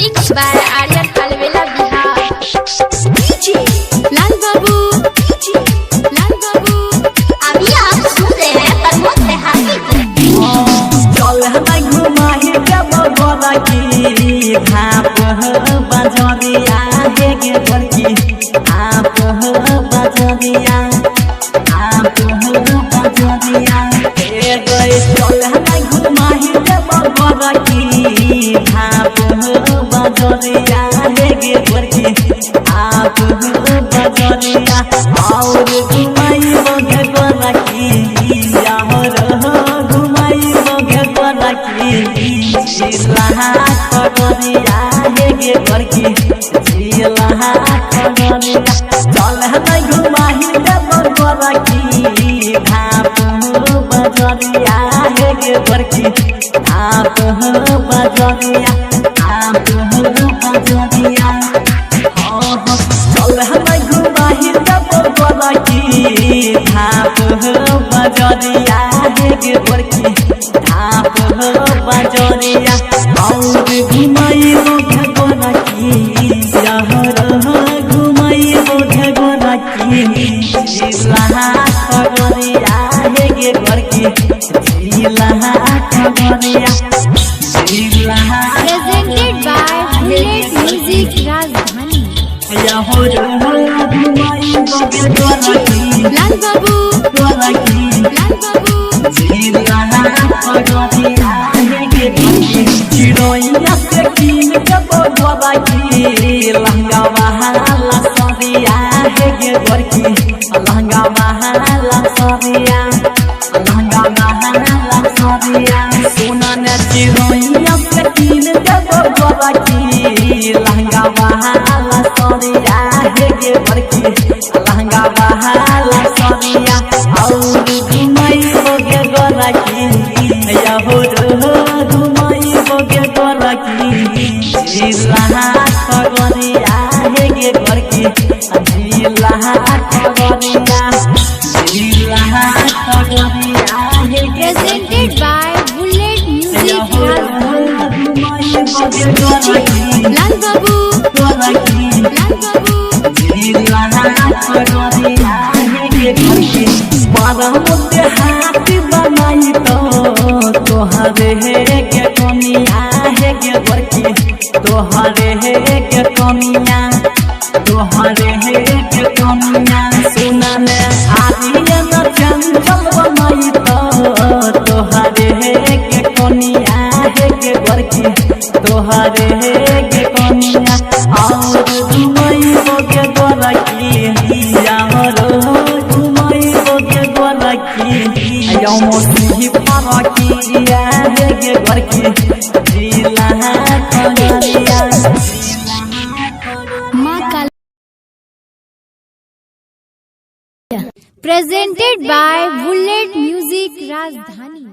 Mix by Aryan Alvela Bihar. Lal Babu अभी आप सुन रहे हैं प्रमोद बिहारी को। चल हमें घुमाही जब बोला की आप बजा दिया है के बड़की आप बजा दिया ए गए। चल हमें घुमाही जब बोला की आप बजा दिया है के बड़की आप बजा दिया और घुमाई मुझे बोला की घुमाई मुझे बोला की जिला खगड़िया है गे बड़की जिला खगड़िया। चल हमें घुमाही जब बोला की आप बजरिया है गे बड़की आप बजरिया आप बजरिया। चल हमें घुमाही जब बोला की आप बजरिया है गे बड़की आप बजरिया और घुमाई मुझे बोला की घुमाई मुझे बोला की जिला खगड़िया है गे बड़की जिला खगड़िया जिला। प्रेजेंटेड बाय बुलेट म्यूजिक राजधानी। घुमाई मुझे बोला की लाल बाबू जिला खगड़िया है गे बड़की चिड़ैया से कीन जब बोला की लहंगा बहाला सरिया है गे बड़की लहंगा बहाला सरिया लहंगा बहाला सरिया। सोना ने चिड़ैया से कीन जब बोला की लहंगा बहाला सरिया है गे बड़की लहंगा बहाला सरिया और घुमाई मोगे बोला की घुमाई मोगे बोला की जिला खगड़िया है गे बड़की जिला खगड़िया जिला खगड़िया है गे। प्रेजेंटेड बाय बुलेट म्यूजिक राजधानी। घुमाई मोगे बोला की लाल बाबू जिला खगड़िया है गे बड़की बड़ा मुद्दे हाथ बनाई तो तोहरे है के कनिया है गे बड़की तोहरे है के कनिया तोहरे है के कनिया। सुना ने आर्यन चंचल बनाई तो तोहरे है के कनिया है गे बड़की तोहरे है के कनिया और घुमाई मोगे बोला की घुमाई मोगे बोला की मोसी फरकिया है गे बड़की जिला Khagaria. Presented by Bullet Music राजधानी।